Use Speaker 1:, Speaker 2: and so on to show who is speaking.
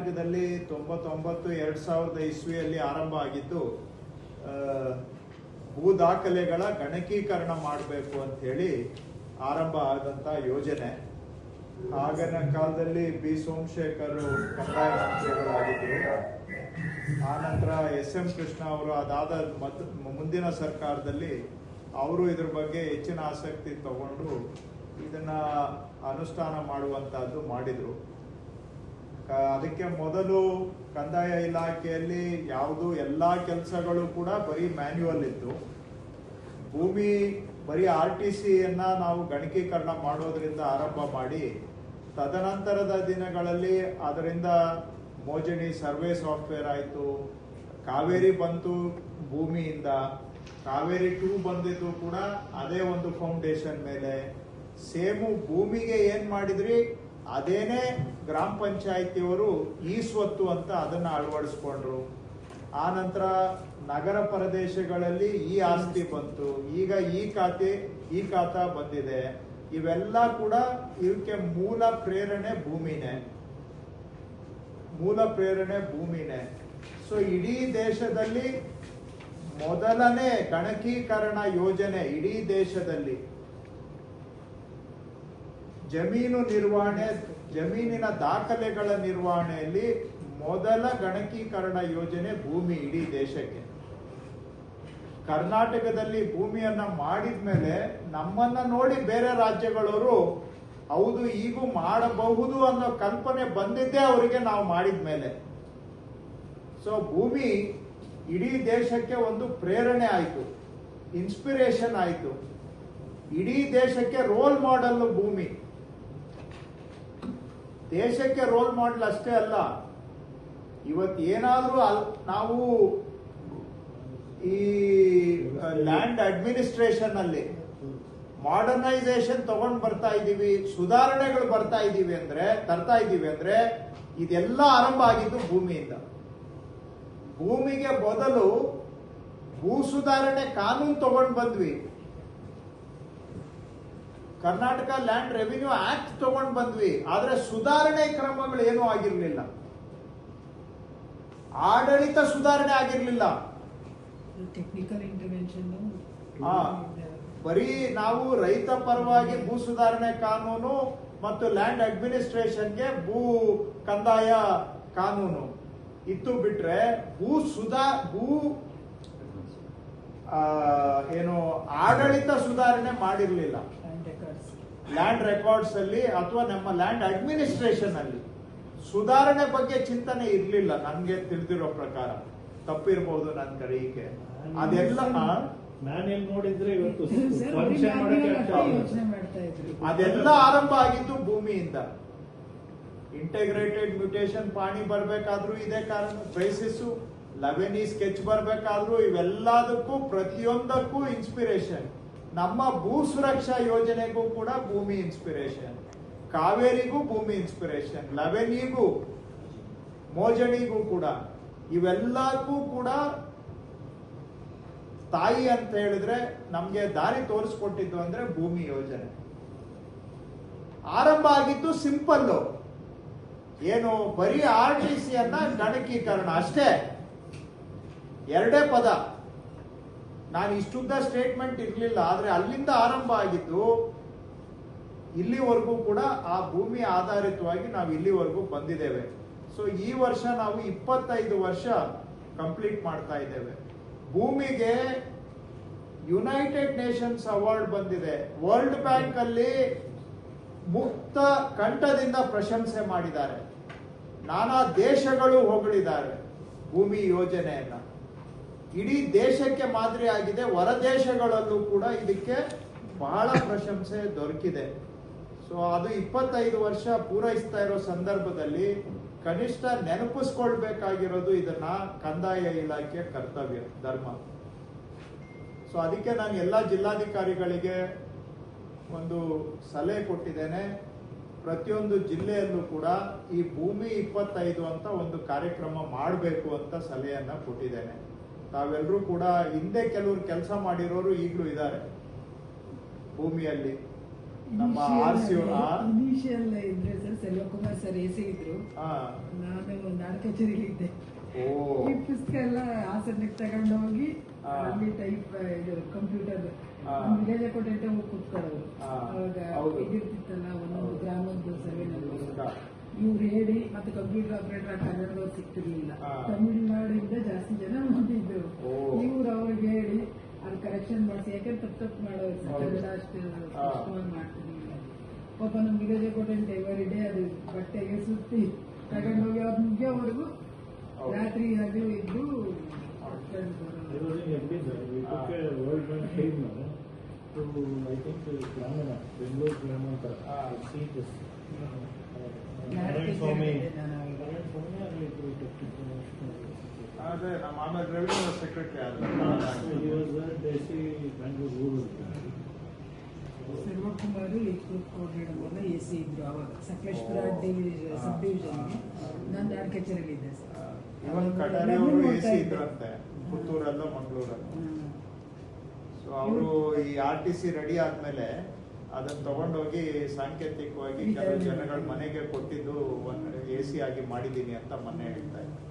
Speaker 1: ಕರ್ನಾಟಕದಲ್ಲಿ 99-2000 ಇಸ್ವಿಯಲ್ಲಿ ಆರಂಭ ಆಗಿದ್ದು ಭೂ ದಾಖಲೆಗಳ ಗಣಕೀಕರಣ ಮಾಡಬೇಕು ಅಂತ ಹೇಳಿ ಆರಂಭ ಆದಂತ ಯೋಜನೆ. ಆಗಿನ ಕಾಲದಲ್ಲಿ ಬಿ ಸೋಮಶೇಖರ್ ಕಂದಾಯ ಮಂತ್ರಿಗಳಾಗಿದ್ದರು. ಆನಂತರ SM ಕೃಷ್ಣ ಅವರು ಅದಾದ ಮುಂದಿನ ಸರ್ಕಾರದಲ್ಲಿ ಅವರು ಇದ್ರ ಬಗ್ಗೆ ಹೆಚ್ಚಿನ ಆಸಕ್ತಿ ತಗೊಂಡು ಇದನ್ನ ಅನುಷ್ಠಾನ ಮಾಡುವಂತಹದ್ದು ಮಾಡಿದ್ರು. ಅದಕ್ಕೆ ಮೊದಲು ಕಂದಾಯ ಇಲಾಖೆಯಲ್ಲಿ ಯಾವುದು ಎಲ್ಲಾ ಕೆಲಸಗಳು ಕೂಡ ಬರೀ ಮ್ಯಾನ್ಯುವಲ್ ಇತ್ತು. ಭೂಮಿ ಬರೀ RTCಯನ್ನ ನಾವು ಗಣಕೀಕರಣ ಮಾಡೋದ್ರಿಂದ ಆರಂಭ ಮಾಡಿ ತದನಂತರದ ದಿನಗಳಲ್ಲಿ ಅದರಿಂದ ಮೋಜಣಿ ಸರ್ವೆ ಸಾಫ್ಟ್ವೇರ್ ಆಯಿತು. ಕಾವೇರಿ ಬಂತು, ಭೂಮಿಯಿಂದ ಕಾವೇರಿ 2 ಬಂದಿದ್ದು ಕೂಡ ಅದೇ ಒಂದು ಫೌಂಡೇಶನ್ ಮೇಲೆ. ಸೇಮು ಭೂಮಿಗೆ ಏನ್ ಮಾಡಿದ್ರಿ ಅದೇನೆ ಗ್ರಾಮ ಪಂಚಾಯಿತಿಯವರು ಈ ಸ್ವತ್ತು ಅಂತ ಅದನ್ನ ಅಳವಡಿಸ್ಕೊಂಡ್ರು. ಆ ನಂತರ ನಗರ ಪ್ರದೇಶಗಳಲ್ಲಿ ಈ ಆಸ್ತಿ ಬಂತು. ಈಗ ಈ ಖಾತಾ ಬಂದಿದೆ. ಇವೆಲ್ಲ ಕೂಡ ಇವಕ್ಕೆ ಮೂಲ ಪ್ರೇರಣೆ ಭೂಮಿನೇ. ಸೊ ಇಡೀ ದೇಶದಲ್ಲಿ ಮೊದಲನೇ ಗಣಕೀಕರಣ ಯೋಜನೆ ಇಡೀ ದೇಶದಲ್ಲಿ ಜಮೀನಿನ ದಾಖಲೆಗಳ ನಿರ್ವಹಣೆಯಲ್ಲಿ ಮೊದಲ ಗಣಕೀಕರಣ ಯೋಜನೆ ಭೂಮಿ ಇಡೀ ದೇಶಕ್ಕೆ. ಕರ್ನಾಟಕದಲ್ಲಿ ಭೂಮಿಯನ್ನ ಮಾಡಿದ್ಮೇಲೆ ನಮ್ಮನ್ನ ನೋಡಿ ಬೇರೆ ರಾಜ್ಯಗಳವರು ಹೌದು ಈಗೂ ಮಾಡಬಹುದು ಅನ್ನೋ ಕಲ್ಪನೆ ಬಂದಿದ್ದೇ ಅವರಿಗೆ ನಾವು ಮಾಡಿದ್ಮೇಲೆ. ಸೊ ಭೂಮಿ ಇಡೀ ದೇಶಕ್ಕೆ ಒಂದು ಪ್ರೇರಣೆ ಆಯಿತು, ಇನ್ಸ್ಪಿರೇಷನ್ ಆಯಿತು. ಇಡೀ ದೇಶಕ್ಕೆ ರೋಲ್ ಮಾಡೆಲ್ ಭೂಮಿ. ದೇಶಕ್ಕೆ ರೋಲ್ ಮಾಡೆಲ್ ಅಷ್ಟೇ ಅಲ್ಲ, ಇವತ್ತೇನಾದ್ರೂ ನಾವು ಈ ಲ್ಯಾಂಡ್ ಅಡ್ಮಿನಿಸ್ಟ್ರೇಷನ್ ಅಲ್ಲಿ ಮಾಡರ್ನೈಸೇಷನ್ ತಗೊಂಡ್ ಬರ್ತಾ ಇದೀವಿ, ಸುಧಾರಣೆಗಳು ತರ್ತಾ ಇದೀವಿ ಅಂದ್ರೆ ಇದೆಲ್ಲ ಆರಂಭ ಆಗಿದ್ದು ಭೂಮಿಯಿಂದ. ಭೂಮಿಗೆ ಮೊದಲು ಭೂ ಸುಧಾರಣೆ ಕಾನೂನು ತಗೊಂಡ್ ಬಂದ್ವಿ. ಕರ್ನಾಟಕ ಲ್ಯಾಂಡ್ ರೆವಿನ್ಯೂ ಆಕ್ಟ್ ತಗೊಂಡ್ ಬಂದ್ವಿ. ಆದ್ರೆ ಸುಧಾರಣೆ ಕ್ರಮಗಳು ಏನೂ ಆಗಿರ್ಲಿಲ್ಲ, ಆಡಳಿತ ಸುಧಾರಣೆ ಆಗಿರ್ಲಿಲ್ಲ.
Speaker 2: ಟೆಕ್ನಿಕಲ್ ಇಂಟರ್ವೆನ್ಷನ್
Speaker 1: ಬರೀ ನಾವು ರೈತ ಪರವಾಗಿ ಭೂ ಸುಧಾರಣೆ ಕಾನೂನು ಮತ್ತು ಲ್ಯಾಂಡ್ ಅಡ್ಮಿನಿಸ್ಟ್ರೇಷನ್ಗೆ ಭೂ ಕಂದಾಯ ಕಾನೂನು ಇತ್ತು ಬಿಟ್ರೆ ಏನು ಆಡಳಿತ ಸುಧಾರಣೆ ಮಾಡಿರ್ಲಿಲ್ಲ. ಲ್ಯಾಂಡ್ ರೆಕಾರ್ಡ್ಸ್ ಅಲ್ಲಿ ಅಥವಾ ನಮ್ಮ ಲ್ಯಾಂಡ್ ಅಡ್ಮಿನಿಸ್ಟ್ರೇಷನ್ ಅಲ್ಲಿ ಸುಧಾರಣೆ ಬಗ್ಗೆ ಚಿಂತನೆ ಇರ್ಲಿಲ್ಲ. ನನ್ಗೆ ತಿಳಿದಿರೋ ಪ್ರಕಾರ, ತಪ್ಪಿರ್ಬಹುದು ನನ್ನ ಗ್ರಹಿಕೆ. ಅದೆಲ್ಲ
Speaker 3: ನೋಡಿದ್ರೆ ಇವತ್ತು
Speaker 1: ಅದೆಲ್ಲ ಆರಂಭ ಆಗಿದ್ದು ಭೂಮಿಯಿಂದ. ಇಂಟೆಗ್ರೇಟೆಡ್ ಮ್ಯೂಟೇಶನ್ ಪಾಣಿ ಬರ್ಬೇಕಾದ್ರೂ ಇದೇ ಕಾರಣ, ಬೇಸಿಸ್ 11E ಸ್ಕೆಚ್ ಬರ್ಬೇಕಾದ್ರೂ ಇವೆಲ್ಲದಕ್ಕೂ ಪ್ರತಿಯೊಂದಕ್ಕೂ ಇನ್ಸ್ಪಿರೇಷನ್. ನಮ್ಮ ಭೂ ಸುರಕ್ಷಾ ಯೋಜನೆಗೂ ಕೂಡ ಭೂಮಿ ಇನ್ಸ್ಪಿರೇಷನ್, ಕಾವೇರಿಗೂ ಭೂಮಿ ಇನ್ಸ್ಪಿರೇಷನ್, 11Eಗೂ ಮೋಜಣಿಗೂ ಕೂಡ. ಇವೆಲ್ಲಕ್ಕೂ ಕೂಡ ತಾಯಿ ಅಂತ ಹೇಳಿದ್ರೆ ನಮ್ಗೆ ದಾರಿ ತೋರಿಸ್ಕೊಟ್ಟಿದ್ದು ಅಂದ್ರೆ ಭೂಮಿ ಯೋಜನೆ. ಆರಂಭ ಆಗಿದ್ದು ಸಿಂಪಲ್, ಏನು ಬರೀ RTCಯನ್ನ ಗಣಕೀಕರಣ ಅಷ್ಟೇ, ಎರಡೇ ಪದ. ನಾನು ಇಷ್ಟುದ್ದ ಸ್ಟೇಟ್ಮೆಂಟ್ ಇರ್ಲಿಲ್ಲ, ಆದ್ರೆ ಅಲ್ಲಿಂದ ಆರಂಭ ಆಗಿದ್ದು ಇಲ್ಲಿವರೆಗೂ ಕೂಡ ಆ ಭೂಮಿ ಆಧಾರಿತವಾಗಿ ನಾವು ಇಲ್ಲಿವರೆಗೂ ಬಂದಿದ್ದೇವೆ. ಸೊ ಈ ವರ್ಷ ನಾವು 25 ವರ್ಷ ಕಂಪ್ಲೀಟ್ ಮಾಡ್ತಾ ಇದ್ದೇವೆ. ಭೂಮಿಗೆ ಯುನೈಟೆಡ್ ನೇಷನ್ಸ್ ಅವಾರ್ಡ್ ಬಂದಿದೆ. ವರ್ಲ್ಡ್ ಬ್ಯಾಂಕ್ ಅಲ್ಲಿ ಮುಕ್ತ ಕಂಠದಿಂದ ಪ್ರಶಂಸೆ ಮಾಡಿದ್ದಾರೆ. ನಾನಾ ದೇಶಗಳು ಹೊಗಳಿದ್ದಾರೆ ಭೂಮಿ ಯೋಜನೆಯನ್ನ. ಇಡೀ ದೇಶಕ್ಕೆ ಮಾದರಿ ಆಗಿದೆ. ಹೊರ ದೇಶಗಳಲ್ಲೂ ಕೂಡ ಇದಕ್ಕೆ ಬಹಳ ಪ್ರಶಂಸೆ ದೊರಕಿದೆ. ಸೊ ಅದು 25 ವರ್ಷ ಪೂರೈಸ್ತಾ ಇರೋ ಸಂದರ್ಭದಲ್ಲಿ ಕನಿಷ್ಠ ನೆನಪಿಸ್ಕೊಳ್ಬೇಕಾಗಿರೋದು ಇದನ್ನ ಕಂದಾಯ ಇಲಾಖೆಯ ಕರ್ತವ್ಯ, ಧರ್ಮ. ಸೊ ಅದಕ್ಕೆ ನಾನು ಎಲ್ಲ ಜಿಲ್ಲಾಧಿಕಾರಿಗಳಿಗೆ ಒಂದು ಸಲಹೆ ಕೊಟ್ಟಿದ್ದೇನೆ. ಪ್ರತಿಯೊಂದು ಜಿಲ್ಲೆಯಲ್ಲೂ ಕೂಡ ಈ ಭೂಮಿ 25 ಅಂತ ಒಂದು ಕಾರ್ಯಕ್ರಮ ಮಾಡಬೇಕು ಅಂತ ಸಲಹೆಯನ್ನ ಕೊಟ್ಟಿದ್ದೇನೆ. ತಾವೆಲ್ಲರೂ ಕೂಡ ಹಿಂದೆ ಕೆಲವರು ಕೆಲಸ ಮಾಡಿರೋರು ಈಗಲೂ ಇದ್ದಾರೆ ಭೂಮಿಯಲ್ಲಿ. ನಮ್ಮ
Speaker 2: ಇನಿಷಿಯಲ್ ಇದ್ರೆ ಸರ್ ಸೆಲ್ವಕುಮಾರ್ ಸರ್ ಎಸಿ ಇದ್ರು. ನಾನು ಕಚೇರಿಲಿ ಇದ್ದೆ.
Speaker 1: ಓ
Speaker 2: ಈ ಪುಸ್ತಕ ಎಲ್ಲ ಹಾಸನಕ್ಕೆ ತಗೊಂಡು ಹೋಗಿ
Speaker 1: ಹಾ.
Speaker 2: ಅಲ್ಲಿ ಟೈಪ್ ಇದು ಕಂಪ್ಯೂಟರ್
Speaker 1: ಹಾ.
Speaker 2: ವಿಲೇಜ್ ಅಕೌಂಟೆಂಟ್ ಹೋಗಿ ಕೂತ್ಕೊಳ್ಳೋರು.
Speaker 1: ಹಾ.
Speaker 2: ಅವಾಗ
Speaker 1: ಹೌದು.
Speaker 2: ಇದಿರ್ತಿತ್ತಲ್ಲ ಒಂದೊಂದು
Speaker 1: ಹೌದು.
Speaker 2: ಗ್ರಾಮದ್ದು ಸರ್ವೆನಲ್ಲಿ
Speaker 1: ಪುಸ್ತಕ.
Speaker 2: ಇವ್ರು ಹೇಳಿ ಮತ್ತೆ ಕಂಪ್ಯೂಟರ್ ಆಪರೇಟರ್ ಕನ್ನಡದವ್ರು ಸಿಗ್ತಿರ್ಲಿಲ್ಲ.
Speaker 1: ಹಾ.
Speaker 2: ತಮಿಳ್ನಾಡಿಂದ ಜಾಸ್ತಿ ಜನ ಬಂದಿದ್ರು.
Speaker 1: ಓ.
Speaker 2: ಇವ್ರು ಅವ್ರಿಗೆ ಹೇಳಿ ಅಲ್ಲಿ ಕರೆಕ್ಷನ್ ಮಾಡಿಸಿ, ಯಾಕಂದ್ರೆ ತಪ್ಪು ಮಾಡೋರು
Speaker 1: ಹೌದು.
Speaker 2: ಕನ್ನಡ ಅಷ್ಟು
Speaker 1: ಹಾ.
Speaker 2: ಸ್ಪಷ್ಟವಾಗಿ ಮಾಡ್ತಿರ್ಲಿಲ್ಲ. ಪಾಪ ನಮ್ಮ ವಿಲೇಜ್ ಅಕೌಂಟೆಂಟ್ ಎವರಿ ಡೇ ಅದು ಬಟ್ಟೆಗೆ ಸುತ್ತಿ ತಗೊಂಡೋಗಿ ಅವ್ರು ಮುಗಿಯೋವರೆಗೂ
Speaker 1: ಹೌದು.
Speaker 2: ರಾತ್ರಿ ಹಗಲು ಇದ್ದು
Speaker 3: I was in FD, sir. We took a World Bank team to, I think, Gramana, Bengaluru Gramana, to see this. Narayan Swami. Narayan Swami, I took it.
Speaker 1: ಅದೇ ನಮ್ಮ ಆಮೇಲೆ ರೆವಿನ್ಯೂ ಸೆಕ್ರೆಟರಿ ಆದ್ರೆ
Speaker 3: He was there, they see Bangalore.
Speaker 2: Sarvakumar export coordinator AC ಇದ್ರು ಅವಾಗ ಸಕಲೇಶ್ಪುರ
Speaker 1: ಹಾ.
Speaker 2: ಸಬ್ ಡಿವಿಷನ್ಗೆ. ನಾನು ಯಾರ ಕಚೇರಿಯಲ್ಲಿ ಇದ್ದೆ ಸರ್.
Speaker 1: ಇವನ್ ಕಟಾರಿ ಅವರು AC ಇದ್ರಂತೆ ಪುತ್ತೂರಲ್ಲ ಮಂಗಳೂರಲ್ಲ. ಸೊ ಅವರು ಈ RTC ರೆಡಿ ಆದ್ಮೇಲೆ ಅದನ್ನ ತಗೊಂಡೋಗಿ ಸಾಂಕೇತಿಕವಾಗಿ ಕೆಲವು ಜನಗಳ ಮನೆಗೆ ಕೊಟ್ಟಿದ್ದು AC ಆಗಿ ಮಾಡಿದೀನಿ ಅಂತ ಮೊನ್ನೆ ಹೇಳ್ತಾ ಇದ್ದಾರೆ.